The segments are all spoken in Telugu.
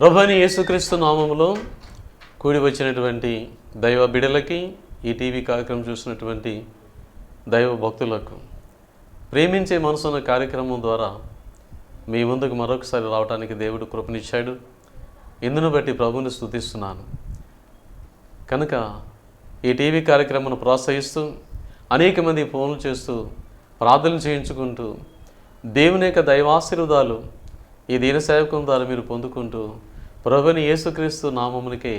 ప్రభువైన యేసుక్రీస్తు నామములో కూడి వచ్చినటువంటి దైవ బిడలకి, ఈ టీవీ కార్యక్రమం చూసినటువంటి దైవ భక్తులకు, ప్రేమించే మనసున్న కార్యక్రమం ద్వారా మీ ముందుకు మరొకసారి రావడానికి దేవుడు కృపనిచ్చాడు. ఇందును బట్టి ప్రభువుని స్తుతిస్తున్నాను. కనుక ఈ టీవీ కార్యక్రమాన్ని ప్రోత్సహిస్తూ అనేక మంది ఫోన్లు చేస్తూ ప్రార్థనలు చేయించుకుంటూ దేవుని యొక్క దైవాశీర్వాదాలు ఈ దీన సేవకం ద్వారా మీరు పొందుకుంటూ ప్రభువైన యేసుక్రీస్తు నామమునికే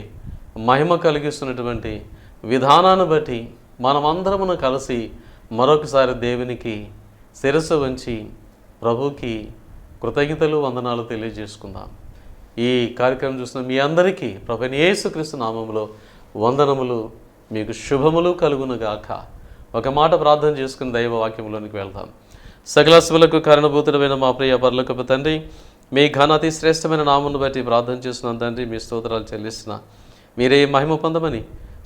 మహిమ కలిగిస్తున్నటువంటి విధానాన్ని బట్టి మనమందరమును కలిసి మరొకసారి దేవునికి శిరస్సు వంచి ప్రభుకి కృతజ్ఞతలు వందనాలు తెలియజేసుకుందాం. ఈ కార్యక్రమం చూసిన మీ అందరికీ ప్రభువైన యేసుక్రీస్తు నామములో వందనములు, మీకు శుభములు కలుగునుగాక. ఒక మాట ప్రార్థన చేసుకుని దైవ వాక్యంలోనికి వెళ్దాం. సకలశువులకు కారణభూతుడమైన మా ప్రియ పరలోకపు తండ్రి, మీ ఘనతి శ్రేష్టమైన నామమును బట్టి ప్రార్థన చేస్తున్నాను తండ్రి. మీ స్తోత్రాలు చెల్లిస్తున్నా. మీరే మహిమ పొందమని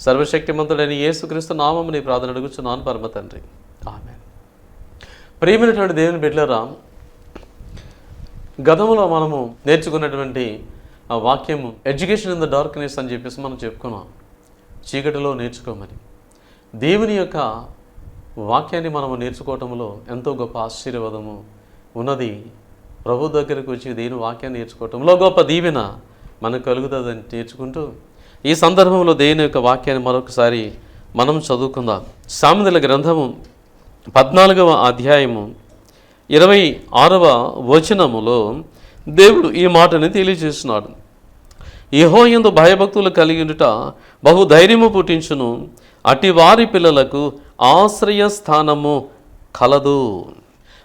సర్వశక్తిమంతుడైన యేసుక్రీస్తు నామముని ప్రార్థన అడుగుచున్నాను పరమ తండ్రి, ఆమేన్. ప్రియమైనటువంటి దేవుని బిడ్డలారా, గతంలో మనము నేర్చుకున్నటువంటి ఆ వాక్యము ఎడ్యుకేషన్ ఇన్ ద డార్క్నెస్ అని చెప్పేసి మనం చెప్పుకున్నాం. చీకటిలో నేర్చుకోమని. దేవుని యొక్క వాక్యాన్ని మనము నేర్చుకోవటంలో ఎంతో గొప్ప ఆశీర్వాదము ఉన్నది. ప్రభు దగ్గరకు వచ్చి దేవుని వాక్యాన్ని నేర్చుకోవటంలో గొప్ప దీవెన మనకు కలుగుతుందని నేర్చుకుంటూ ఈ సందర్భంలో దేవుని యొక్క వాక్యాన్ని మరొకసారి మనం చదువుకుందాం. సామెతల గ్రంథము 14వ అధ్యాయము 26వ వచనములో దేవుడు ఈ మాటని తెలియజేస్తున్నాడు. యెహోవాయందు భయభక్తులు కలిగినట బహుధైర్యము పుట్టించును, అట్టి వారి పిల్లలకు ఆశ్రయ స్థానము కలదు.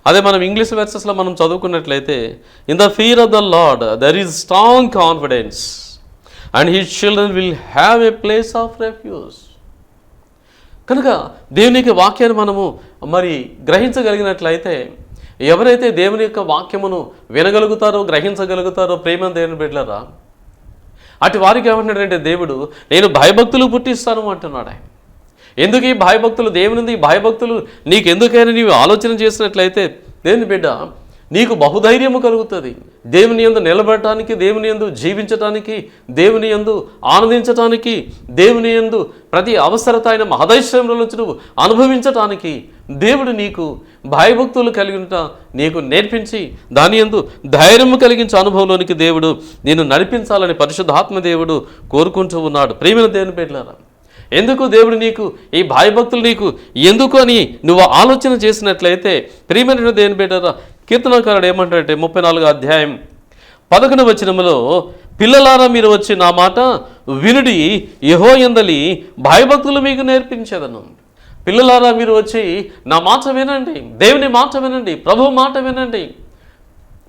అదే మనం ఇంగ్లీష్ వెర్సెస్లో మనం చదువుకున్నట్లయితే, in the fear of the lord there is strong confidence and his children will have a place of refuge. కనుక దేవుని యొక్క వాక్యాన్ని మనము మరి గ్రహించగలిగినట్లయితే, ఎవరైతే దేవుని యొక్క వాక్యమును వినగలుగుతారో, గ్రహించగలుగుతారో, ప్రేమ దేవుని బిడ్డలారా, అటు వారికి ఏమంటున్నాడంటే దేవుడు, నేను భయభక్తులు పుట్టిస్తాను అంటున్నాడు ఆయన. ఎందుకు ఈ భయభక్తులు? దేవునిది ఈ భయభక్తులు నీకు ఎందుకైనా నీవు ఆలోచన చేసినట్లయితే దేవుని బిడ్డ, నీకు బహుధైర్యము కలుగుతుంది. దేవుని యందు నిలబడటానికి, దేవుని యందు జీవించటానికి, దేవుని యందు ఆనందించటానికి, దేవుని యందు ప్రతి అవసరత అయిన మహదైశ్వర్యంలో నుంచి నువ్వు అనుభవించటానికి దేవుడు నీకు భయభక్తులు కలిగినట నీకు నేర్పించి దాని యందు ధైర్యము కలిగించే అనుభవంలోనికి దేవుడు నేను నడిపించాలని పరిశుద్ధాత్మ దేవుడు కోరుకుంటూ ఉన్నాడు. ప్రియమైన దేవుని బిడ్డలారా, ఎందుకు దేవుడు నీకు ఈ భయభక్తులు నీకు ఎందుకు అని నువ్వు ఆలోచన చేసినట్లయితే, ప్రియమైన దేవుని బిడ్డలారా, కీర్తనకారుడు ఏమంటాడంటే 34వ అధ్యాయం 11వ వచనములో, పిల్లలారా మీరు వచ్చి నా మాట వినుడి, యెహోవాయందలి భయభక్తులు మీకు నేర్పించేదను. పిల్లలారా మీరు వచ్చి నా మాట వినండి, దేవుని మాట వినండి, ప్రభు మాట వినండి.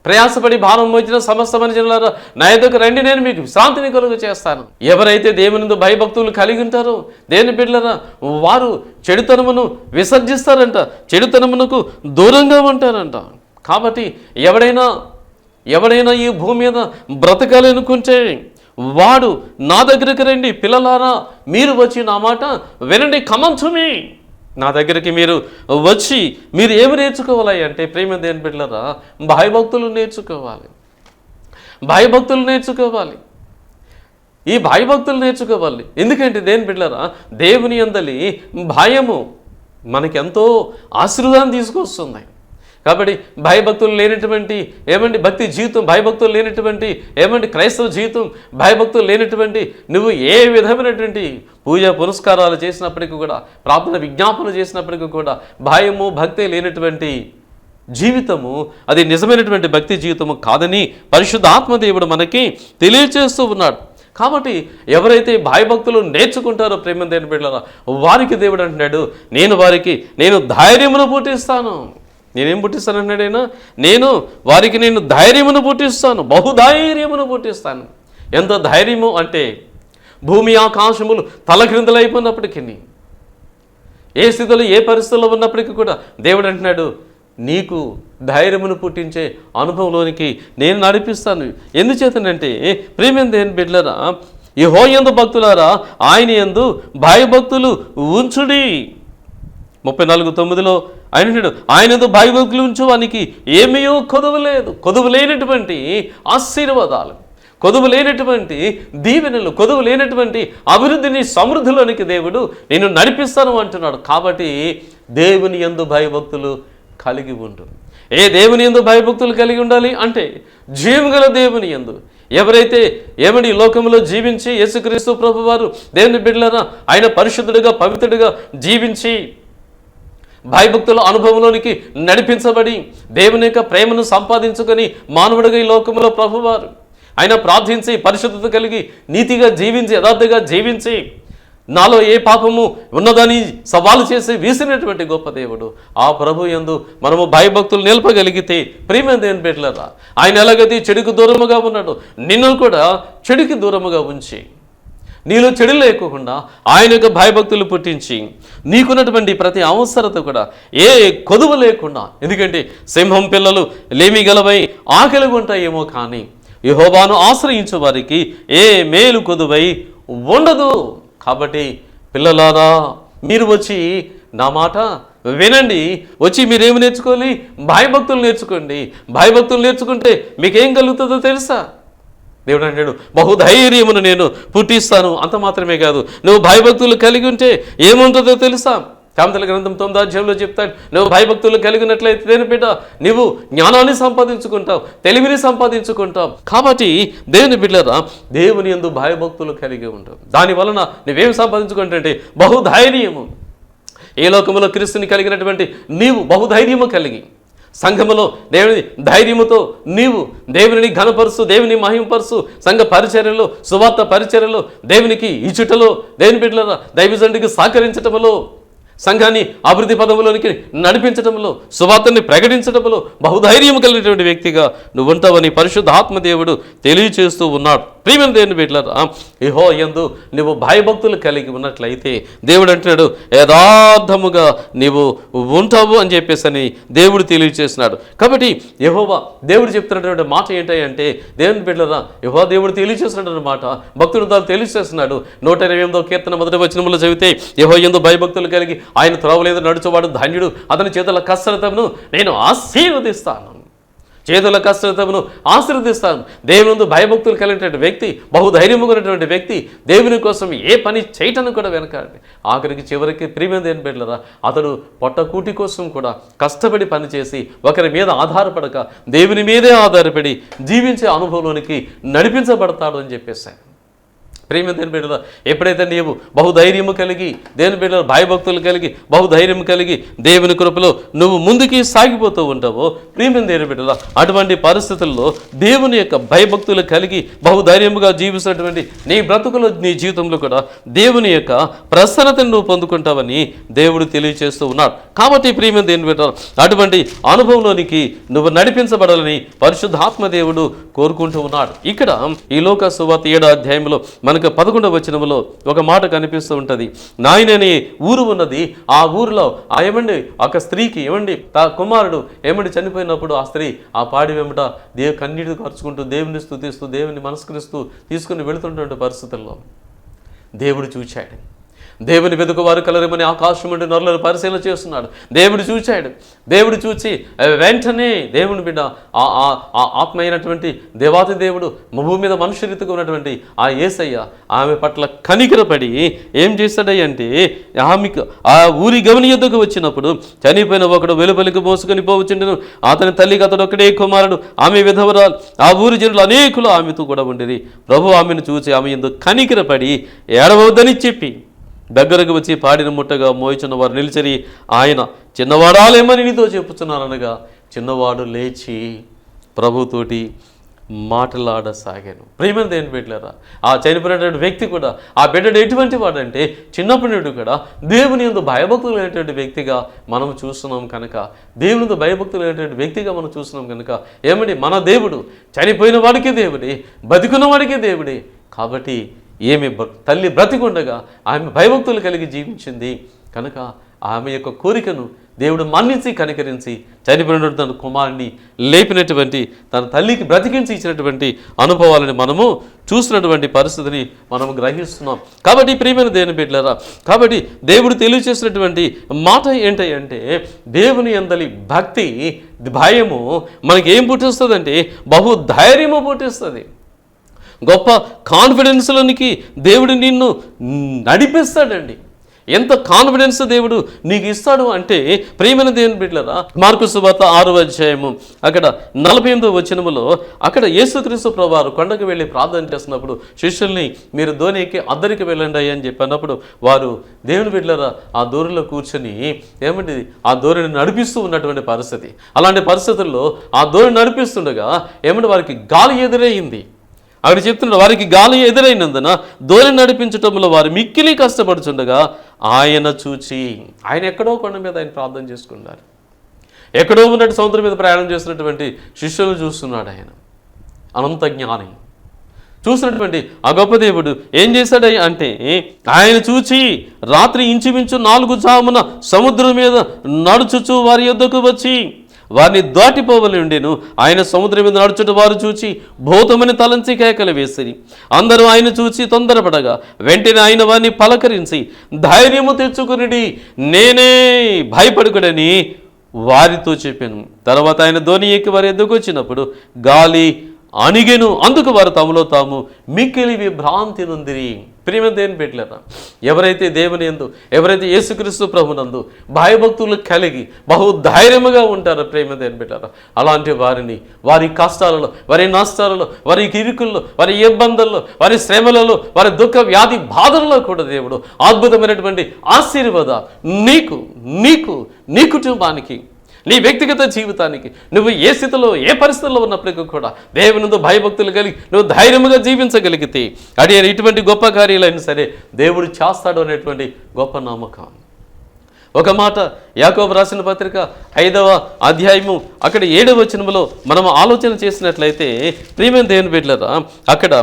ప్రయాసపడి భారం మోచిన సమస్త మనుషులారా నా యొద్దకు రండి, నేను మీకు శాంతిని కలుగు చేస్తాను. ఎవరైతే దేవుని భయభక్తులు కలిగి ఉంటారో దేవుని బిడ్డలారా, వారు చెడుతనమును విసర్జిస్తారంట, చెడుతనమునకు దూరంగా ఉంటారంట. కాబట్టి ఎవడైనా ఈ భూమి మీద బ్రతకాలనుకుంటే వాడు నా దగ్గరికి రండి. పిల్లలారా మీరు వచ్చి నా మాట వినండి, కమన్ టు మీ. నా దగ్గరికి మీరు వచ్చి మీరు ఏమి నేర్చుకోవాలి అంటే, ప్రేమ దేవుని బిడ్డలారా, భయభక్తులు నేర్చుకోవాలి. భయభక్తులు నేర్చుకోవాలి. ఈ భయభక్తులు నేర్చుకోవాలి. ఎందుకంటే దేవుని బిడ్డలారా, దేవుని యందలి భయము మనకెంతో ఆశీర్వాదాన్ని తీసుకొస్తుంది. కాబట్టి భయభక్తులు లేనటువంటి భక్తి జీవితం, భయభక్తులు లేనటువంటి క్రైస్తవ జీవితం, భయభక్తులు లేనటువంటి నువ్వు ఏ విధమైనటువంటి పూజా పునస్కారాలు చేసినప్పటికీ కూడా, ప్రార్థన విజ్ఞాపన చేసినప్పటికీ కూడా భయము భక్తి లేనటువంటి జీవితము అది నిజమైనటువంటి భక్తి జీవితము కాదని పరిశుద్ధాత్మదేవుడు మనకి తెలియజేస్తూ ఉన్నాడు. కాబట్టి ఎవరైతే భయభక్తులు నేర్చుకుంటారో ప్రేమ దేవుని బిడ్డలారా, వారికి దేవుడు అంటున్నాడు, నేను ధైర్యమును పుట్టిస్తాను. నేనేం పుట్టిస్తానంటున్నాడైనా, నేను ధైర్యమును పుట్టిస్తాను, బహుధైర్యమును పుట్టిస్తాను. ఎంత ధైర్యము అంటే, భూమి ఆకాశములు తలక్రిందులైపోయినప్పటికీ, ఏ స్థితిలో ఏ పరిస్థితుల్లో ఉన్నప్పటికీ కూడా దేవుడు అంటున్నాడు, నీకు ధైర్యమును పుట్టించే అనుభవంలోనికి నేను నడిపిస్తాను. ఎందుచేతనంటే ప్రియమైన దేవుని బిడ్డలారా, యెహోవాయందు భక్తులారా ఆయన యందు భయభక్తులు ఉంచుడి. 34:9 ఆయన భయభక్తులు ఉంచువానికి ఏమీయో కొదువు లేదు. కొదువు లేనటువంటి ఆశీర్వాదాలు, కొదువు లేనటువంటి దీవెనలు, కొదువు లేనటువంటి అభివృద్ధిని, సమృద్ధిలోనికి దేవుడు నేను నడిపిస్తాను అంటున్నాడు. కాబట్టి దేవుని యందు భయభక్తులు కలిగి ఉండు. ఏ దేవుని యందు భయభక్తులు కలిగి ఉండాలి అంటే జీవగల దేవుని యందు. ఎవరైతే ఈ లోకంలో జీవించి యేసుక్రీస్తు ప్రభువారు దేవుని బిడ్డలారా ఆయన పరిశుద్ధుడిగా, పవిత్రుడిగా జీవించి భయభక్తుల అనుభవంలోనికి నడిపించబడి దేవుని యొక్క ప్రేమను సంపాదించుకొని మానవుడిగా ఈ లోకంలో ప్రభువారు ఆయన ప్రార్థించి పరిశుద్ధత కలిగి నీతిగా జీవించి యథార్థంగా జీవించి నాలో ఏ పాపము ఉన్నదని సవాలు చేసి వీసినటువంటి గొప్ప దేవుడు ఆ ప్రభు యందు మనము భయభక్తులు నిలపగలిగితే ప్రియమైన దేవుని బిడ్డలారా ఆయన ఎలాగైతే చెడుకు దూరముగా ఉన్నాడు, నిన్ను కూడా చెడుకి దూరముగా ఉంచి నీలో చెడు లేకుండా ఆయన యొక్క భయభక్తులు పుట్టించి నీకున్నటువంటి ప్రతి అవసరత కూడా ఏ కొదువు లేకుండా, ఎందుకంటే సింహం పిల్లలు లేమి గలవై ఆకలి ఉంటాయేమో కానీ యెహోవాను ఆశ్రయించే వారికి ఏ మేలు కొదువై ఉండదు. కాబట్టి పిల్లలారా మీరు వచ్చి నా మాట వినండి, వచ్చి మీరేమి నేర్చుకోవాలి? భయభక్తులు నేర్చుకోండి. భయభక్తులు నేర్చుకుంటే మీకేం కలుగుతుందో తెలుసా? దేవుడు అంటాడు బహుధైర్యమును నేను పుట్టిస్తాను. అంత మాత్రమే కాదు, నువ్వు భయభక్తులు కలిగి ఉంటే ఏముంటుందో తెలుసా? సామెతల గ్రంథం 9వ అధ్యాయంలో చెప్తాడు, నువ్వు భయభక్తులు కలిగినట్లయితే దేని బిడ్డ నీవు జ్ఞానాన్ని సంపాదించుకుంటావు, తెలివిని సంపాదించుకుంటావు. కాబట్టి దేవుని బిడ్డలారా దేవుని యందు భయభక్తులు కలిగి ఉంటావు. దాని వలన నువ్వేం సంపాదించుకుంటే బహుధైర్యము. ఏ లోకములో క్రీస్తుని కలిగినటువంటి నీవు బహుధైర్యము కలిగి సంఘములో దేవుని ధైర్యముతో నీవు దేవుని ఘనపరుసు, దేవుని మహిమపరుసు, సంఘ పరిచర్యలో, సువార్త పరిచర్యలో, దేవునికి ఇచ్చుటలో, దేవుని బిడ్డలారా దైవజనుడికి సహకరించటంలో, సంఘాన్ని అభివృద్ధి పదములోనికి నడిపించడంలో, సువార్తని ప్రకటించడంలో బహుధైర్యం కలిగినటువంటి వ్యక్తిగా నువ్వు ఉంటావని పరిశుద్ధ ఆత్మదేవుడు తెలియచేస్తూ ఉన్నాడు. ప్రియమైన దేవుని బిడ్డలారా యెహోవా యందు నువ్వు భయభక్తులు కలిగి ఉన్నట్లయితే దేవుడు అంటున్నాడు యథార్థముగా నీవు ఉంటావు అని చెప్పేసి దేవుడు తెలియచేస్తున్నాడు. కాబట్టి యెహోవా దేవుడు చెప్తున్నటువంటి మాట ఏంటంటే దేవుని బిడ్డలారా యెహోవా దేవుడు తెలియచేస్తున్నటువంటి మాట భక్తుడు తాను తెలియచేస్తున్నాడు. 128వ కీర్తన 1వ వచనంలో చదివితే యెహోవా యందు భయభక్తులు కలిగి ఆయన త్రోవలేదు నడుచువాడు ధన్యుడు, అతని చేతుల కష్టతను నేను ఆశీర్వదిస్తాను. చేతుల కష్టతను ఆశీర్వదిస్తాను. దేవుని భయభక్తులు కలిగినటువంటి వ్యక్తి, బహుధైర్యము కలిగినటువంటి వ్యక్తి దేవుని కోసం ఏ పని చేయటానికి కూడా వెనకాడండి. ఆఖరికి చివరికి ప్రియమైన దేవుని బిడ్డలారా అతడు పొట్టకూటి కోసం కూడా కష్టపడి పనిచేసి ఒకరి మీద ఆధారపడక దేవుని మీదే ఆధారపడి జీవించే అనుభవంలోనికి నడిపించబడతాడు అని చెప్పేశాను. ప్రియమైన దేవుని బిడ్డలారా ఎప్పుడైతే నీవు బహుధైర్యము కలిగి దేవుని బిడ్డల భయభక్తులు కలిగి బహుధైర్యం కలిగి దేవుని కృపలో నువ్వు ముందుకి సాగిపోతూ ఉంటావో ప్రియమైన దేవుని బిడ్డలారా అటువంటి పరిస్థితుల్లో దేవుని యొక్క భయభక్తులు కలిగి బహుధైర్యముగా జీవిస్తున్నటువంటి నీ బ్రతుకులో నీ జీవితంలో కూడా దేవుని యొక్క ప్రసన్నతను నువ్వు పొందుకుంటావని దేవుడు తెలియజేస్తూ ఉన్నాడు. కాబట్టి ప్రియమైన దేవుని బిడ్డలారా అటువంటి అనుభవంలోనికి నువ్వు నడిపించబడాలని పరిశుద్ధాత్మ దేవుడు కోరుకుంటూ ఉన్నాడు. ఇక్కడ ఈ లోక సువార్త 7వ అధ్యాయంలో మనకు 11వ వచనంలో ఒక మాట కనిపిస్తూ ఉంటుంది. నాయనని ఊరు ఉన్నది, ఆ ఊరిలో ఒక స్త్రీకి కుమారుడు చనిపోయినప్పుడు ఆ స్త్రీ ఆ పాడి వెంబట కన్నీటి ఖర్చుకుంటూ దేవుని స్తుతిస్తూ దేవుని మనస్కరిస్తూ తీసుకుని వెళుతున్నటువంటి పరిస్థితుల్లో దేవుడు చూచాడు. దేవుని వెతుకువారు కలరమని ఆకాశం నుండి నరులను పరిశీలన చేస్తున్నాడు. దేవుడు చూచాడు. దేవుడు చూచి వెంటనే దేవుని బిడ్డ ఆత్మ అయినటువంటి దేవాతి దేవుడు భూమి మీద మనుష్య రీతిగా ఉన్నటువంటి ఆ యేసయ్య ఆమె పట్ల కనికరపడి ఏం చేస్తాడంటే ఆమెకు ఆ ఊరి గమని యొద్దకు వచ్చినప్పుడు చనిపోయిన ఒకడు వెలుపలికి మోసుకొని పోవచ్చుండెను. అతని తల్లికి అతడు ఒకడే కుమారుడు, ఆమె విధవరాలు. ఆ ఊరి జనులు అనేకులు ఆమెతో కూడా ఉండేది. ప్రభు ఆమెను చూసి ఆమె ఎందుకు కనికరపడి ఏడవద్దని చెప్పి దగ్గరకు వచ్చి పాడిన ముట్టగా మోయిచున్న వారు నిలిచరి ఆయన చిన్నవాడాలేమని నీతో చెప్పుచున్నాననగా చిన్నవాడు లేచి ప్రభుతోటి మాట్లాడసాగాను. ప్రియమైన దేవుని బిడ్డలారా ఆ చనిపోయినటువంటి వ్యక్తి కూడా ఆ బిడ్డడు ఎటువంటి వాడంటే చిన్నప్పటి నుండి కూడా దేవుని యందు భయభక్తులు అనేటువంటి వ్యక్తిగా మనం చూస్తున్నాం కనుక దేవుని యందు భయభక్తులు అనేటువంటి వ్యక్తిగా మనం చూస్తున్నాం కనుక మన దేవుడు చనిపోయిన వాడికి దేవుడే, బతికున్న వాడికి దేవుడే. కాబట్టి తల్లి బ్రతికుండగా ఆమె భయభక్తులు కలిగి జీవించింది కనుక ఆమె యొక్క కోరికను దేవుడు మన్నించి కనికరించి చనిపోయిన తన కుమారుని లేపినటువంటి తన తల్లికి బ్రతికించి ఇచ్చినటువంటి అనుభవాలని మనము చూసినటువంటి పరిస్థితిని మనము గ్రహిస్తున్నాం. కాబట్టి ప్రియమైన దేవుని బిడ్డలారా కాబట్టి దేవుడు తెలియజేసినటువంటి మాట ఏంటంటే దేవుని యందలి భక్తి భయము మనకి ఏం పుట్టిస్తుందంటే బహుధైర్యము పుట్టిస్తుంది. గొప్ప కాన్ఫిడెన్స్లోనికి దేవుడు నిన్ను నడిపిస్తాడండి. ఎంత కాన్ఫిడెన్స్ దేవుడు నీకు ఇస్తాడు అంటే, ప్రియమైన దేవుని బిడ్డలారా, మార్కు సువార్త 6వ అధ్యాయము అక్కడ 48వ వచనములో అక్కడ యేసుక్రీస్తు ప్రభువారు కొండకు వెళ్ళి ప్రార్థన చేస్తున్నప్పుడు శిష్యుల్ని మీరు ధోని ఎక్కి అద్దరికి వెళ్ళండి అని చెప్పినప్పుడు వారు దేవుని బిడ్డలారా ఆ ధోనిలో కూర్చొని ఏమంటే ఆ ధోనిని నడిపిస్తూ ఉన్నటువంటి పరిస్థితి. అలాంటి పరిస్థితుల్లో ఆ ధోని నడిపిస్తుండగా ఏమంటే వారికి గాలి ఎదురయ్యింది. అక్కడ చెప్తున్నారు, వారికి గాలి ఎదురైనందున ధోని నడిపించటంలో వారు మిక్కిలి కష్టపడుచుండగా ఆయన చూచి, ఆయన ఎక్కడో కొండ మీద ఆయన ప్రార్థన చేసుకున్నారు, ఎక్కడో ఉన్నట్టు సముద్రం మీద ప్రయాణం చేస్తున్నటువంటి శిష్యులను చూస్తున్నాడు. ఆయన అనంత జ్ఞాని చూసినటువంటి ఆ గొప్ప దేవుడు ఏం చేశాడు అంటే, ఆయన చూచి రాత్రి ఇంచుమించు 4 జామున సముద్రం మీద నడుచుచు వారి యొద్దకు వచ్చి వారిని దాటిపోవలి ఉండేను. ఆయన సముద్రం మీద నడుచుట వారు చూచి భూతమని తలంచి కేకలు వేసిరి. అందరూ ఆయన చూచి తొందరపడగా వెంటనే ఆయన వారిని పలకరించి ధైర్యము తెచ్చుకునిడి, నేనే, భయపడుకుడని వారితో చెప్పాను. తర్వాత ఆయన ధోని ఎక్కి వారి ఎద్దుకు వచ్చినప్పుడు గాలి అణిగెను. అందుకు వారు తమలో తాము మిక్కిలి విభ్రాంతి నొందిరి. ప్రియమైన దేవుని బిడ్డలారా, ఎవరైతే దేవుని యందు, ఎవరైతే యేసుక్రీస్తు ప్రభునందు భయభక్తులు కలిగి బహుధైర్యముగా ఉంటారో ప్రియమైన దేవుని బిడ్డలారా, అలాంటి వారిని వారి కష్టాలలో, వారి నష్టాలలో, వారి ఇరుకుల్లో, వారి ఇబ్బందుల్లో, వారి శ్రమలలో, వారి దుఃఖ వ్యాధి బాధల్లో కూడా దేవుడు అద్భుతమైనటువంటి ఆశీర్వాద నీకు నీకు నీ కుటుంబానికి, నీ వ్యక్తిగత జీవితానికి, నువ్వు ఏ స్థితిలో ఏ పరిస్థితుల్లో ఉన్నప్పటికీ కూడా దేవునితో భయభక్తులు కలిగి నువ్వు ధైర్యముగా జీవించగలిగితే అదే ఇటువంటి గొప్ప కార్యాలైనా సరే దేవుడు చేస్తాడు అనేటువంటి గొప్ప నమ్మకం. ఒక మాట యాకోబు రాసిన పత్రిక 5వ అధ్యాయము అక్కడ 7వ వచనములో మనం ఆలోచన చేసినట్లయితే ప్రియమైన దేవుని బిడ్డలారా, అక్కడ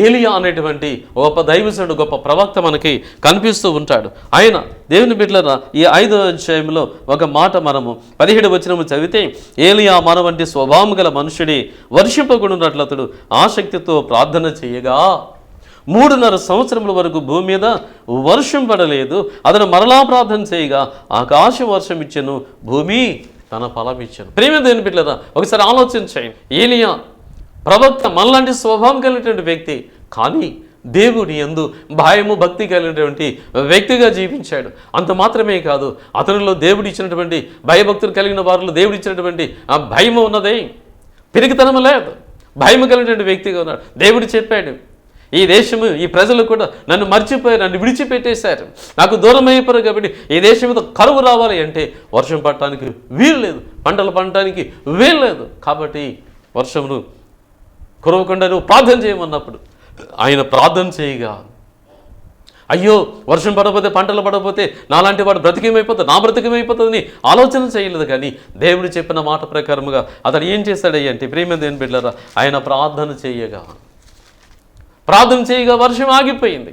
ఏలియా అనేటువంటి గొప్ప దైవజనుడు, గొప్ప ప్రవక్త మనకి కనిపిస్తూ ఉంటాడు. ఆయన దేవుని బిడ్డలారా ఈ 5వ అధ్యాయంలో ఒక మాట మనము 17వ వచనము చదివితే, ఏలియా మన వంటి స్వభావం గల మనుషుడే వర్షింపకుండునట్లు అతడు ఆసక్తితో ప్రార్థన చేయగా 3.5 సంవత్సరముల వరకు భూమి మీద వర్షం పడలేదు. అతను మరలా ప్రార్థన చేయగా ఆకాశం వర్షం ఇచ్చెను, భూమి తన ఫలం ఇచ్చెను. ప్రియమైన దేవుని బిడ్డలారా, ఒకసారి ఆలోచించండి. ఏలియా ప్రవక్త మనలాంటి స్వభావం కలిగినటువంటి వ్యక్తి, కానీ దేవుని యందు భయము భక్తి కలిగినటువంటి వ్యక్తిగా జీవించాడు. అంత మాత్రమే కాదు, అతనిలో దేవుడు ఇచ్చినటువంటి భయభక్తులు కలిగిన వారిలో దేవుడు ఇచ్చినటువంటి ఆ భయము ఉన్నదే, పిరికితనము లేదు, భయము కలిగినటువంటి వ్యక్తిగా ఉన్నాడు. దేవుడు చెప్పాడు, ఈ దేశము, ఈ ప్రజలు కూడా నన్ను మర్చిపోయారు, నన్ను విడిచిపెట్టేశారు, నాకు దూరం అయిపోయారు. కాబట్టి ఈ దేశం మీద కరువు రావాలి అంటే వర్షం పడటానికి వీలు లేదు, పంటలు పండటానికి వీలు లేదు. కాబట్టి వర్షమును కురవకుండా నువ్వు ప్రార్థన చేయమన్నప్పుడు ఆయన ప్రార్థన చేయగా, అయ్యో వర్షం పడకపోతే, పంటలు పడకపోతే నాలాంటి వాడు బ్రతికేమైపోతుంది, నా బ్రతికేమైపోతుందని ఆలోచన చేయలేదు. కానీ దేవుడు చెప్పిన మాట ప్రకారముగా అతడు ఏం చేశాడయ్య అంటే, ప్రియమైన దేవుని బిడ్డలారా, ఆయన ప్రార్థన చేయగా వర్షం ఆగిపోయింది.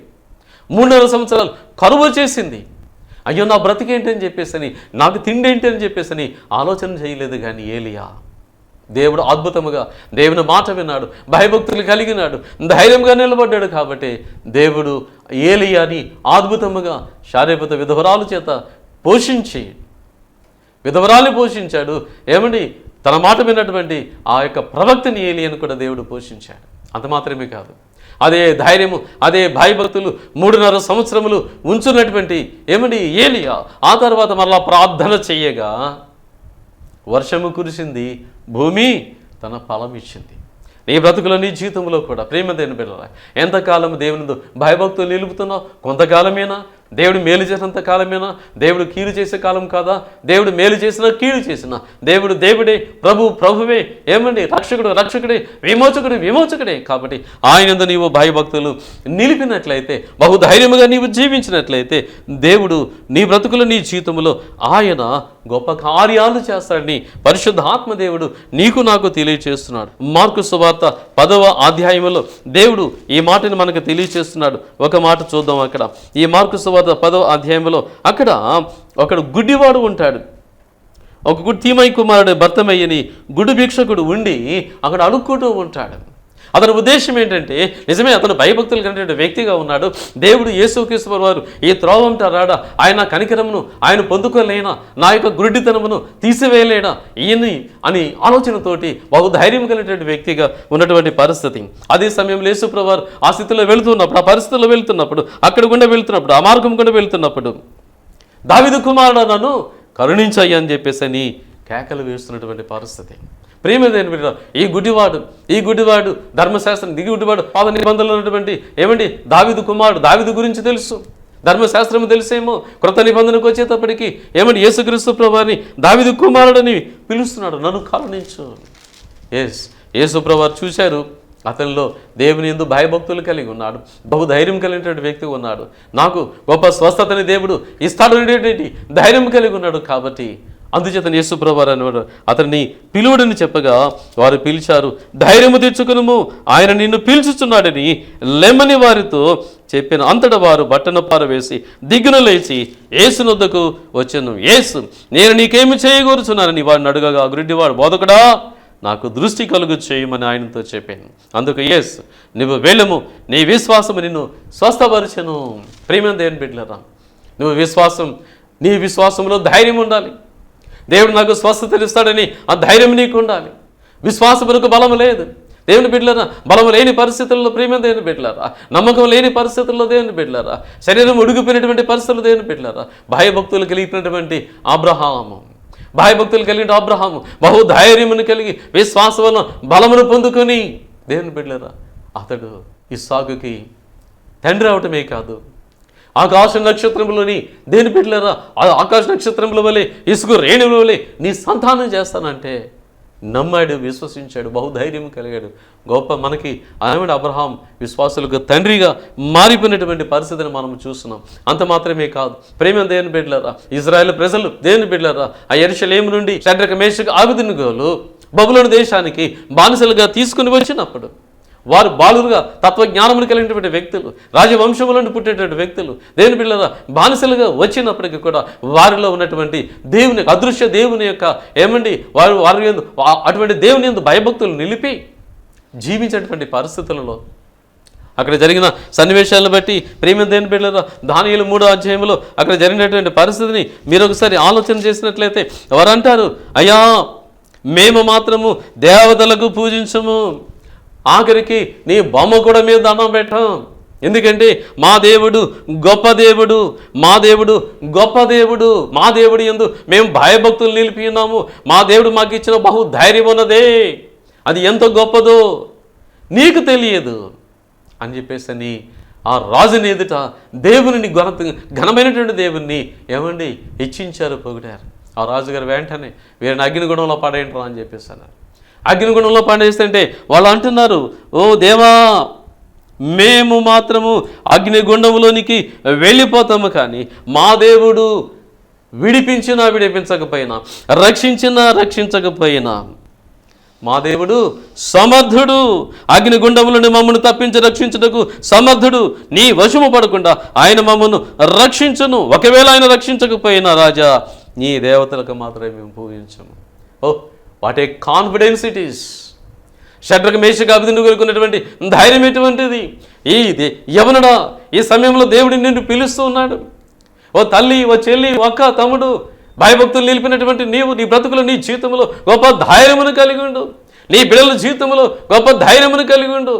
3.5 సంవత్సరాలు కరువు చేసింది. అయ్యో నా బ్రతికేంటి అని చెప్పేసి, నాకు తిండి ఏంటి అని చెప్పేసి ఆలోచన చేయలేదు. కానీ ఏలియా దేవుడు అద్భుతముగా దేవుని మాట విన్నాడు, భయభక్తులు కలిగినాడు, ధైర్యంగా నిలబడ్డాడు. కాబట్టి దేవుడు ఏలియాని అద్భుతముగా శారీరక విధవరాలు చేత విధవరాలు పోషించాడు. ఏమండి, తన మాట విన్నటువంటి ఆ యొక్క ప్రవక్తని ఏలియాను కూడా దేవుడు పోషించాడు. అంత మాత్రమే కాదు, అదే ధైర్యము, అదే భయభక్తులు 3.5 సంవత్సరములు ఉంచున్నటువంటి ఏమండి ఏలియా ఆ తర్వాత మరలా ప్రార్థన చేయగా వర్షము కురిసింది, భూమి తన ఫలం ఇచ్చింది. నీ బ్రతుకులో, నీ జీవితంలో కూడా ప్రేమ దేవుని బిడ్డలారా, ఎంతకాలం దేవునితో భయభక్తులు నిలుపుతున్నావు? కొంతకాలమేనా? దేవుడు మేలు చేసినంత కాలమేనా? దేవుడు కీడు చేసే కాలం కాదా? దేవుడు మేలు చేసినా కీడు చేసినా దేవుడు దేవుడే, ప్రభువే, ఏమండి రక్షకుడే, విమోచకుడే. కాబట్టి ఆయనందు నీవు భయభక్తులు నిలిపినట్లయితే, బహుధైర్యముగా నీవు జీవించినట్లయితే దేవుడు నీ బ్రతుకులు, నీ జీవితంలో ఆయన గొప్ప కార్యాలు చేస్తాడని పరిశుద్ధాత్మ దేవుడు నీకు నాకు తెలియచేస్తున్నాడు. మార్కు సువార్త 10వ అధ్యాయంలో దేవుడు ఈ మాటను మనకు తెలియచేస్తున్నాడు. ఒక మాట చూద్దాం. అక్కడ ఈ మార్కు సువార్త 10వ అధ్యాయంలో అక్కడ ఒకడు గుడ్డివాడు ఉంటాడు. ఒక తీమై కుమారుడు భర్తమయ్యని గుడి భిక్షకుడు ఉండి అక్కడ అడుక్కుంటూ ఉంటాడు. అతని ఉద్దేశం ఏంటంటే నిజమే అతను భయభక్తులు కలిగిన వ్యక్తిగా ఉన్నాడు. దేవుడు యేసుక్రీస్తు వారు ఈ త్రోవంట రాడా, ఆయన కనికరమును ఆయన పొందుకోలేనా, నా యొక్క గురుడితనమును తీసివేయలేడా ఈయన్ని అని ఆలోచనతోటి బహుధైర్యం కలిగినటువంటి వ్యక్తిగా ఉన్నటువంటి పరిస్థితి. అదే సమయంలో యేసుప్రభువు వారు ఆ స్థితిలో వెళుతున్నప్పుడు, ఆ పరిస్థితుల్లో వెళుతున్నప్పుడు, అక్కడ గుండా వెళుతున్నప్పుడు, ఆ మార్గం గుండా వెళుతున్నప్పుడు దావీదు కుమారుడా నన్ను కరుణించయ్యా అని చెప్పేసి అని కేకలు వేస్తున్నటువంటి పరిస్థితి. ప్రేమదేని ఈ గుడ్డివాడు ధర్మశాస్త్రం గుడ్డివాడు పాత నిబంధనలు ఉన్నటువంటి ఏమండి దావీదు కుమారుడు, దావీదు గురించి తెలుసు, ధర్మశాస్త్రం తెలిసేమో. క్రొత్త నిబంధనకు వచ్చేటప్పటికి ఏమండి యేసుక్రీస్తు ప్రభువుని దావీదు కుమారుడని పిలుస్తున్నాడు, నన్ను కరుణించు. యేసు ప్రభువు చూశారు, అతనిలో దేవుని యందు భయభక్తులు కలిగి ఉన్నాడు, బహుధైర్యం కలిగినటువంటి వ్యక్తిగా ఉన్నాడు, నాకు గొప్ప స్వస్థతని దేవుడు ఇస్తాడు అనేటువంటి ధైర్యం కలిగి ఉన్నాడు. కాబట్టి అందుచేత యేసు ప్రభువు అనేవాడు అతన్ని పిలువుడని చెప్పగా వారు పిలిచారు. ధైర్యము తెచ్చుకునుము, ఆయన నిన్ను పిలుచుచున్నాడని లెమ్మని వారితో చెప్పిన అంతటా వారు బట్టను పారవేసి దిగ్గున లేచి యేసునొద్దకు వచ్చాను. యేసు నేను నీకేమి చేయగోరుచున్నానని వాడిని అడుగగా గుడ్డివాడు బోధకుడా నాకు దృష్టి కలుగు చేయమని ఆయనతో చెప్పాను. అందుకు యేసు నువ్వు వెళ్ళము, నీ విశ్వాసము నిన్ను స్వస్థపరచను. ప్రేమ దేవుని బిడ్డలారా, నీ విశ్వాసంలో ధైర్యం ఉండాలి. దేవుడు నాకు స్వస్థతలు ఇస్తాడని ఆ ధైర్యం నీకు ఉండాలి. విశ్వాసమునకు బలం లేదు. దేవుని బిడ్డలారా, బలం లేని పరిస్థితుల్లో ప్రేమ దేవుని బిడ్డలారా, నమ్మకం లేని పరిస్థితుల్లో దేవుని బిడ్డలారా, శరీరం ఉడిగిపోయినటువంటి పరిస్థితుల్లో దేవుని బిడ్డలారా, భయభక్తులు కలిగినటువంటి భయభక్తులు కలిగిన అబ్రహాము బహుధైర్యమును కలిగి విశ్వాసమున బలమును పొందుకొని దేవుని బిడ్డలారా అతడు ఇస్సాకుకి తండ్రి అవటమే కాదు, ఆకాశ నక్షత్రములోని దేవుని బిడ్డలారా ఆకాశ నక్షత్రముల వలె ఇసుక రేణువుల వలె నీ సంతానం చేస్తానంటే నమ్మాడు, విశ్వసించాడు, బహుధైర్యం కలిగాడు. గొప్ప మనకి ఆమెడు అబ్రహాం విశ్వాసులకు తండ్రిగా మారిపోయినటువంటి పరిస్థితిని మనం చూస్తున్నాం. అంత మాత్రమే కాదు, ప్రేమ దేవుని బిడ్డలారా, ఇజ్రాయేల్ ప్రజలు దేవుని బిడ్డలారా ఆ యెరూషలేము నుండి షడ్రక మేషక్ అబేద్నెగోలు బబులోను దేశానికి బానిసలుగా తీసుకుని వచ్చినప్పుడు వారు బాలురుగా తత్వజ్ఞానమును కలిగినటువంటి వ్యక్తులు, రాజవంశములను పుట్టేటువంటి వ్యక్తులు దేవుని బిడ్డలారా బానిసలుగా వచ్చినప్పటికీ కూడా వారిలో ఉన్నటువంటి దేవుని అదృశ్య దేవుని యొక్క ఏమండి వారి యందు అటువంటి దేవుని యందు భయభక్తులు నిలిపి జీవించేటువంటి పరిస్థితులలో అక్కడ జరిగిన సన్నివేశాలను బట్టి ప్రేమ దేవుని బిడ్డలారా దానియేలు 3వ అధ్యాయంలో అక్కడ జరిగినటువంటి పరిస్థితిని మీరు ఒకసారి ఆలోచన చేసినట్లయితే వారు అంటారు, అయ్యా మేము మాత్రము దేవతలకు పూజించము, ఆఖరికి నీ బొమ్మ కూడా మీద దండం పెట్టాం, ఎందుకంటే మా దేవుడు గొప్ప దేవుడు, మా దేవుడు యందు మేము భయభక్తులు నిలిపి ఉన్నాము, మా దేవుడు మాకు ఇచ్చిన బహుధైర్యం ఉన్నదే, అది ఎంత గొప్పదో నీకు తెలియదు అని చెప్పేసి ఆ రాజుని ఎదుట దేవుని ఘనమైనటువంటి దేవుణ్ణి ఏమండి హెచ్చించారు, పొగిడారు. ఆ రాజుగారు వెంటనే వీరిని అగ్నిగుణంలో పడేయంటారా అని చెప్పేసి అన్నారు. అగ్నిగుణంలో పడేస్తుంటే వాళ్ళు అంటున్నారు, ఓ దేవా మేము మాత్రము అగ్నిగుండంలోనికి వెళ్ళిపోతాము, కానీ మా దేవుడు విడిపించకపోయినా రక్షించకపోయినా మా దేవుడు సమర్థుడు, అగ్నిగుండములను మమ్మను తప్పించి రక్షించుటకు సమర్థుడు, నీ వశము పడకుండా ఆయన మమ్మను రక్షించును, ఒకవేళ ఆయన రక్షించకపోయినా రాజా నీ దేవతలకు మాత్రమే మేము పూజించము. What a confidence it is. Shadrach Meshach అబేద్నెగోలకు ఉన్నటువంటి ధైర్యం ఎటువంటిది. యవనుడా ఈ సమయంలో దేవుడు నిన్ను పిలుస్తూ ఉన్నాడు. ఓ తల్లి, ఓ చెల్లి, ఒక్క తమ్ముడు, భయభక్తులు నిలిపినటువంటి నీవు నీ బ్రతుకులు నీ జీవితంలో గొప్ప ధైర్యమును కలిగి ఉండు, నీ బిడ్డల జీవితంలో గొప్ప ధైర్యమును కలిగి ఉండు.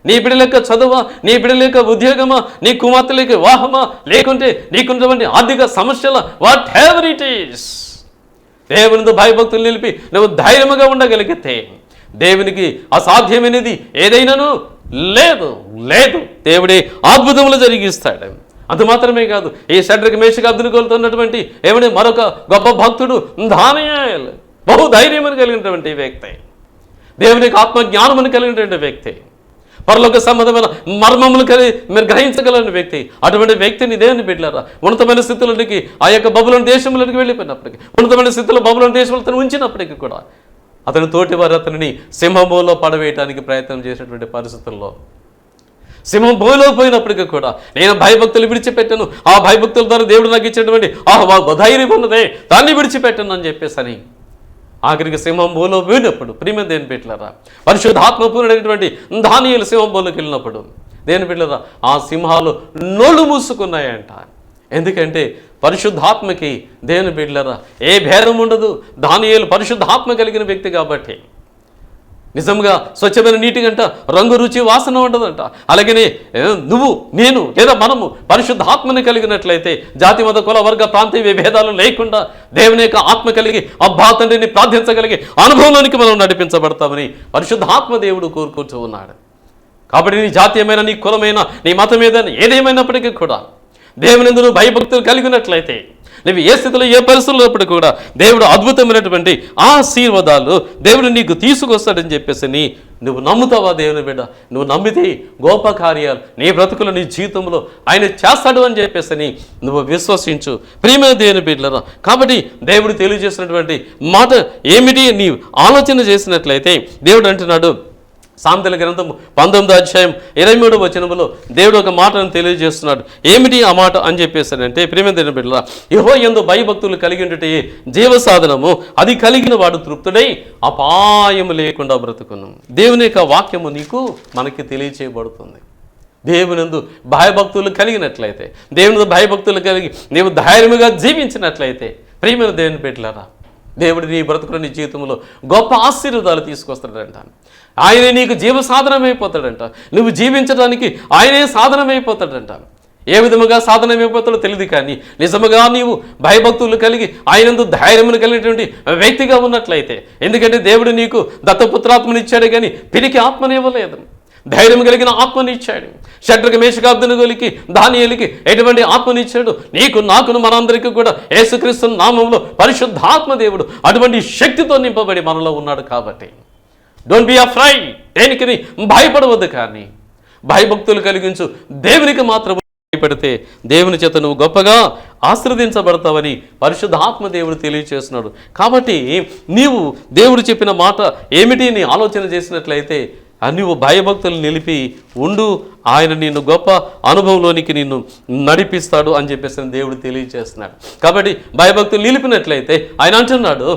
నీ బిడ్డల యొక్క చదువా, నీ బిడ్డల యొక్క ఉద్యోగమా, నీ కుమార్తెల యొక్క వివాహమా, లేకుంటే నీకున్నటువంటి ఆర్థిక సమస్యల వాట్ ఎవర్ ఇట్ ఈస్, దేవునితో భయభక్తులు నిలిపి నువ్వు ధైర్యముగా ఉండగలిగితే దేవునికి అసాధ్యమైనది ఏదైనాను లేదు. దేవుడే అద్భుతములు జరిగిస్తాడు. అంత మాత్రమే కాదు, ఈ షడ్రక మేషక్ అబేద్నెగోలతో ఉన్నటువంటి ఏమని మరొక గొప్ప భక్తుడు దానియేలు బహుధైర్యమును కలిగినటువంటి వ్యక్తి, దేవునికి ఆత్మజ్ఞానమును కలిగినటువంటి వ్యక్తి, పరలోక సంబంధమైన మర్మములు మీరు గ్రహించగలని వ్యక్తి. అటువంటి వ్యక్తిని దేవుని బిడ్డలారా ఉన్నతమైన స్థితులకి ఆ యొక్క బబులోను దేశంలోకి వెళ్ళిపోయినప్పటికీ, ఉన్నతమైన స్థితిలో బబులోను దేశంలో ఉంచినప్పటికీ కూడా అతని తోటి వారు అతనిని సింహంలో పడవేయడానికి ప్రయత్నం చేసినటువంటి పరిస్థితుల్లో సింహం బోలో పోయినప్పటికీ కూడా నేను భయభక్తులు విడిచిపెట్టాను, ఆ భయభక్తుల ద్వారా దేవుడు నాకు ఇచ్చినటువంటి ధైర్యం ఉన్నదే దాన్ని విడిచిపెట్టాను అని చెప్పేసి ఆఖరికి సింహం బోలో పోయినప్పుడు ప్రియమైన దేని పెట్టారా, పరిశుద్ధాత్మ పూర్ణమైనటువంటి దానియేలు సింహం బోలోకి వెళ్ళినప్పుడు దేని పెట్టారా, ఆ సింహాలు నోళ్ళు మూసుకున్నాయంట. ఎందుకంటే పరిశుద్ధాత్మకి దేని బిడ్డలరా ఏ భేదం ఉండదు. దానియేలు పరిశుద్ధాత్మ కలిగిన వ్యక్తి కాబట్టి నిజంగా స్వచ్ఛమైన నీటి గంట రంగు రుచి వాసన ఉండదంట. అలాగనే నువ్వు నేను లేదా మనము పరిశుద్ధాత్మని కలిగినట్లయితే జాతి మత కుల వర్గ ప్రాంతీయ భేదాలు లేకుండా దేవుని యొక్క ఆత్మ కలిగి అబ్బా తండ్రిని ప్రార్థించగలిగే అనుభవంలోనికి మనం నడిపించబడతామని పరిశుద్ధాత్మ దేవుడు కోరుకుంటూ ఉన్నాడు. కాబట్టి నీ జాతీయమైన నీ కులమైన నీ మతం ఏదైనా ఏదేమైనప్పటికీ కూడా దేవుని యందు నువ్వు భయభక్తులు కలిగినట్లయితే నువ్వు ఏ స్థితిలో ఏ పరిస్థితుల్లో కూడా దేవుడు అద్భుతమైనటువంటి ఆశీర్వాదాలు దేవుడు నీకు తీసుకొస్తాడని చెప్పేసి నువ్వు నమ్ముతావా దేవుని బిడ్డ? నువ్వు నమ్మితే గొప్ప కార్యాలు నీ బ్రతుకులు నీ జీవితంలో ఆయన చేస్తాడు అని చెప్పేసి నువ్వు విశ్వసించు ప్రియమైన దేవుని బిడ్డలరా. కాబట్టి దేవుడు తెలియజేసినటువంటి మాట ఏమిటి నీ ఆలోచన చేసినట్లయితే దేవుడు అంటున్నాడు, సామెతల గ్రంథం 19వ అధ్యాయం 23వ వచనములో దేవుడు ఒక మాటను తెలియజేస్తున్నాడు. ఏమిటి ఆ మాట అని చెప్పేసాడంటే, ప్రియమైన దేవుని బిడ్డలారా, యెహోవా యందు భయభక్తులు కలిగి ఉండుటే జీవసాధనము, అది కలిగిన వాడు తృప్తుడై అపాయము లేకుండా బ్రతుకును. దేవుని యొక్క వాక్యము నీకు మనకి తెలియచేయబడుతుంది. దేవునందు భయభక్తులు కలిగినట్లయితే, దేవుని భయభక్తులు కలిగి నీవు ధైర్యముగా జీవించినట్లయితే ప్రియమైన దేవుని బిడ్డలారా, దేవుడు నీ బ్రతుకుల నీ జీవితంలో గొప్ప ఆశీర్వాదాలు తీసుకొస్తాడంట. ఆయనే నీకు జీవ సాధనమైపోతాడంట. నువ్వు జీవించడానికి ఆయనే సాధనమైపోతాడంట. ఏ విధముగా సాధనమైపోతాడో తెలియదు, కానీ నిజముగా నీవు భయభక్తులు కలిగి ఆయనందు ధైర్యమును కలిగినటువంటి వ్యక్తిగా ఉన్నట్లయితే, ఎందుకంటే దేవుడు నీకు దత్తపుత్రాత్మనిచ్చాడు కానీ పిరికి ఆత్మనివ్వలేదు, ధైర్యం కలిగిన ఆత్మనిచ్చాడు. షడ్రక మేషక అబేద్నెగోలకి దానియేలుకి ఎటువంటి ఆత్మనిచ్చాడు? నీకు నాకును మనందరికీ కూడా యేసుక్రీస్తు నామములో పరిశుద్ధాత్మ దేవుడు అటువంటి శక్తితో నింపబడి మనలో ఉన్నాడు. కాబట్టి డోంట్ బి అఫ్రైడ్, దేనికి భయపడవద్దు, కానీ భయభక్తులు కలిగించు దేవునికి మాత్రం భయపడితే దేవుని చేత నువ్వు గొప్పగా ఆశీర్వదించబడతావని పరిశుద్ధాత్మ దేవుడు తెలియజేస్తున్నాడు. కాబట్టి నీవు దేవుడు చెప్పిన మాట ఏమిటి నీ ఆలోచన చేసినట్లయితే నువ్వు భయభక్తులు నిలిపి ఉండు, ఆయన నిన్ను గొప్ప అనుభవంలోనికి నిన్ను నడిపిస్తాడు అని చెప్పేసి దేవుడు తెలియజేస్తున్నాడు. కాబట్టి భయభక్తులు నిలిపినట్లయితే ఆయన అంటున్నాడు,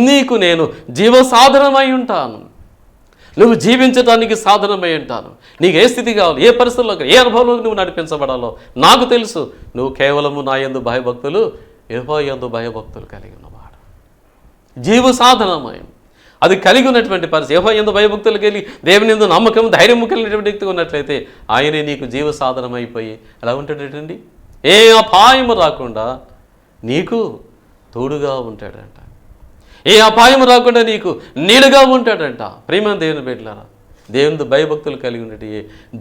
నీకు నేను జీవసాధనమై ఉంటాను, నువ్వు జీవించడానికి సాధనమై ఉంటాను. నీకు ఏ స్థితి కావాలి, ఏ పరిస్థితుల్లో, ఏ అనుభవంలోకి నువ్వు నడిపించబడాలో నాకు తెలుసు. నువ్వు కేవలము నా యందు భయభక్తులు, యెహోవా యందు భయభక్తులు కలిగి ఉన్నవాడు. జీవసాధనమై అది కలిగి ఉన్నటువంటి పరిస్థితి, యెహోవా యందు భయభక్తులు కలిగి దేవుని యందు నమ్మకం ధైర్యం కలిగినటువంటి వ్యక్తిగా ఉన్నట్లయితే ఆయనే నీకు జీవ సాధనమైపోయి ఎలా ఉంటాడటండి, ఏ అపాయము రాకుండా నీకు తోడుగా ఉంటాడంట, ఏ అపాయం రాకుండా నీకు నీడగా ఉంటాడంట. ప్రియమైన దేవుని బిడ్డలారా, దేవుని భయభక్తులు కలిగి ఉన్నట్టు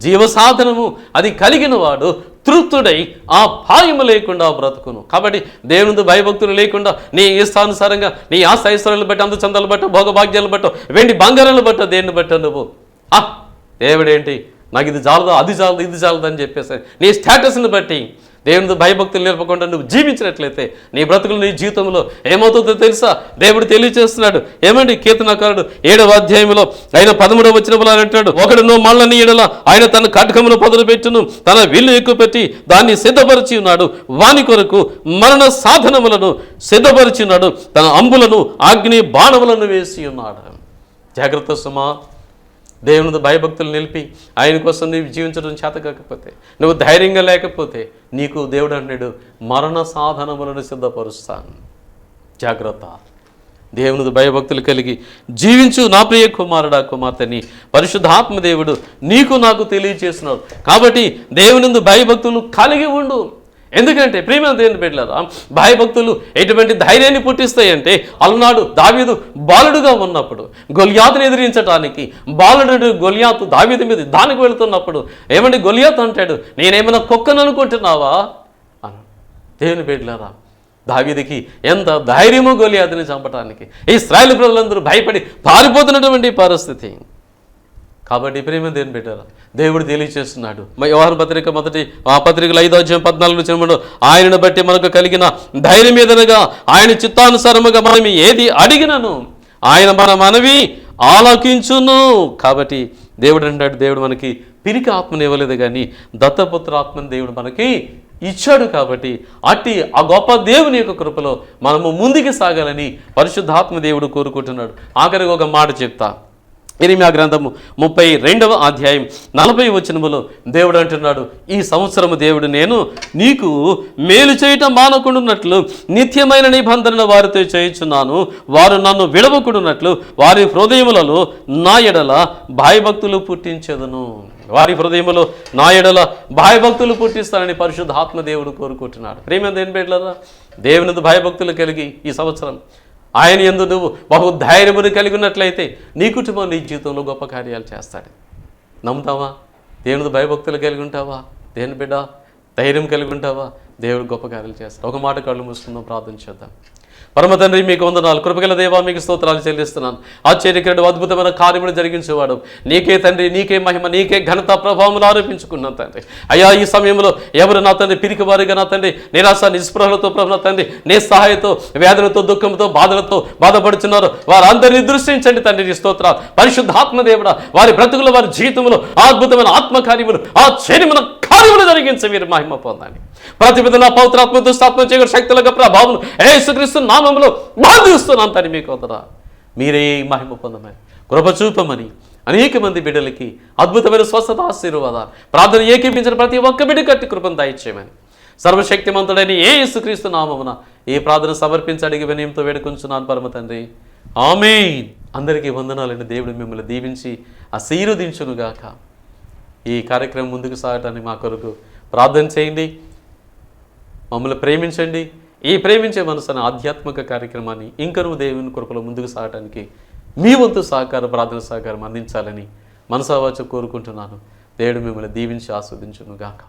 జీవసాధనము అది కలిగిన వాడు తృప్తుడై ఆ అపాయము లేకుండా బ్రతుకును. కాబట్టి దేవుని భయభక్తులు లేకుండా నీ ఇష్టానుసారంగా నీ ఆశైశ్వర్యాలు బట్టి, అందచందాలు బట్ట, భోగభాగ్యాలు బట్ట, వెండి బంగారాలు బట్ట, దేన్ని బట్ట నువ్వు దేవుడేంటి నాకు ఇది చాలదు, అది చాలదు, ఇది చాలదు అని చెప్పేసి నీ స్టేటస్ని బట్టి దేవుని భయభక్తులు నేర్పకుండా నువ్వు జీవించినట్లయితే నీ బ్రతుకులు నీ జీవితంలో ఏమవుతుందో తెలుసా? దేవుడు తెలియజేస్తున్నాడు. ఏమండి, కీర్తనకారుడు 7వ అధ్యాయంలో ఆయన 13వ వచనంలో అంటాడు, ఒకడు నువ్వు మళ్ళని ఎడల ఆయన తన కటకమును పదులు పెట్టును, తన విల్లు ఎక్కువ పెట్టి దాన్ని సిద్ధపరిచి ఉన్నాడు, వాని కొరకు మరణ సాధనములను సిద్ధపరిచి ఉన్నాడు, తన అంబులను అగ్ని బాణములను వేసి ఉన్నాడు. జాగ్రత్త సుమా, దేవుని భయభక్తులు నిలిపి ఆయన కోసం నీవు జీవించడం చేత కాకపోతే, నువ్వు ధైర్యంగా లేకపోతే నీకు దేవుడు అన్నాడు మరణ సాధనములను సిద్ధపరుస్తాను. జాగ్రత్త, దేవుని భయభక్తులు కలిగి జీవించు నా ప్రియ కుమారుడా కుమార్తెని పరిశుద్ధాత్మ దేవుడు నీకు నాకు తెలియజేస్తున్నాడు. కాబట్టి దేవుని భయభక్తులు కలిగి ఉండు. ఎందుకంటే ప్రియమైన దేవుని బిడ్డలారా, భయభక్తులు ఎటువంటి ధైర్యాన్ని పుట్టిస్తాయంటే, అలనాడు దావీదు బాలుడుగా ఉన్నప్పుడు గొలియాతుని ఎదిరించడానికి బాలుడు గొలియాతు దావీదు మీద దానికి వెళుతున్నప్పుడు ఏమంటే గొలియాతు అంటాడు, నేనేమైనా కుక్కను అనుకుంటున్నావా అని. దేవుని బిడ్డలారా, దావీదుకి ఎంత ధైర్యమో గొలియాతుని చంపడానికి. ఇశ్రాయేలు ప్రజలందరూ భయపడి పారిపోతున్నటువంటి పరిస్థితి. కాబట్టి ప్రేమ దేని పెట్టారా, దేవుడు తెలియచేస్తున్నాడు. యోహాను పత్రిక మొదటి ఆ పత్రికలు 5వ అధ్యాయం 14 వచనంలో ఆయనను బట్టి మనకు కలిగిన ధైర్యం ఏదనగా ఆయన చిత్తానుసారముగా మనం ఏది అడిగినను ఆయన మన మనవి ఆలకించును. కాబట్టి దేవుడు అంటాడు, దేవుడు మనకి పిరికి ఆత్మని ఇవ్వలేదు కానీ దత్తపుత్ర ఆత్మని దేవుడు మనకి ఇచ్చాడు కాబట్టి అట్టి ఆ గొప్ప దేవుని యొక్క కృపలో మనము ముందుకు సాగాలని పరిశుద్ధాత్మ దేవుడు కోరుకుంటున్నాడు. ఆఖరికి ఒక మాట చెప్తా. ఇర్మీయా గ్రంథము 32వ అధ్యాయం 40వ వచనములో దేవుడు అంటున్నాడు, ఈ సంవత్సరము దేవుడు నేను నీకు మేలు చేయటం మానకుండానట్లు నిత్యమైన నిబంధనను వారితో చేయుచున్నాను. వారు నన్ను విడవకుండానట్లు వారి హృదయములలో నా ఎడల భయభక్తులు పుట్టించెదను. వారి హృదయములో నా ఎడల భయభక్తులు పుట్టిస్తానని పరిశుద్ధాత్మ దేవుడు కోరుకుంటున్నాడు. ప్రేమ దేని బిడ్డలారా, దేవుని భయభక్తులు కలిగి ఈ సంవత్సరం ఆయన యందు నువ్వు బహుధైర్యమును కలిగి ఉన్నట్లయితే నీ కుటుంబం నీ జీవితంలో గొప్ప కార్యాలు చేస్తాడు. నమ్ముతావా? దేవుని భయభక్తులు కలిగి ఉంటావా? దేని బిడ్డ ధైర్యం కలిగి ఉంటావా? దేవుడు గొప్ప కార్యాలు చేస్తాడు. ఒక మాట కళ్ళు మూసుకుందాం, ప్రార్థన చేద్దాం. పరమ తండ్రి, మీకు వందనాలు. కృపగల దేవా, మీకు స్తోత్రాలు చెల్లిస్తున్నాను. ఆశ్చర్యకరుడు, అద్భుతమైన కార్యములు జరిగించేవాడు నీకే తండ్రి, నీకే మహిమ, నీకే ఘనత ప్రభావములు ఆరోపించుకున్నాను తండ్రి. అయ్యా, ఈ సమయంలో ఎవరు నా తండ్రి పిరికివారిగా నా తండ్రి నిరాశ నిస్పృహలతో ప్రభు నా తండ్రి నీ సహాయంతో వేదనతో దుఃఖంతో బాధలతో బాధపడుతున్నారు, వారందరినీ దృష్టించండి తండ్రి. నీ స్తోత్రాలు. పరిశుద్ధాత్మ దేవుడా, వారి బ్రతుకులు వారి జీవితంలో అద్భుతమైన ఆత్మకార్యములు ఆశ్చర్యమైన కార్యములు జరిగించి మీరు మహిమ పొందండి. ప్రతిపదన పవిత్రాత్మ దుష్టాత్మ చేయగల శక్తులుగా ప్రభావం యేసుక్రీస్తు నామములో బాధిస్తున్నాను తండ్రి. మీకు వదరా మీరే మహిమ పొందమని కృప చూపమని అనేక మంది బిడ్డలకి అద్భుతమైన స్వస్థత ఆశీర్వాదాలు ప్రార్థన ఏకీపించిన ప్రతి ఒక్క బిడ్డ కట్టి కృపను దయచేయమని సర్వశక్తిమంతుడైన యేసుక్రీస్తు నామమున ఈ ప్రార్థన సమర్పించి అడిగి వినయంతో వేడుకొంచున్నాను పరమ తండ్రి. ఆమేన్. అందరికీ వందనాలండి. దేవుడు మిమ్మల్ని దీవించి ఆశీర్వదించునుగాక. ఈ కార్యక్రమం ముందుకు సాగటానికి మా కొరకు ప్రార్థన చేయండి. మమ్మల్ని ప్రేమించండి. ఈ ప్రేమించే మనసు అనే ఆధ్యాత్మిక కార్యక్రమాన్ని ఇంకనూ దేవుని కృపలో ముందుకు సాగటానికి మీ వంతు సహకారం, ప్రార్థన సహకారం అందించాలని మనసావాచ కోరుకుంటున్నాను. దేవుడు మిమ్మల్ని దీవించి ఆస్వాదించునుగాక.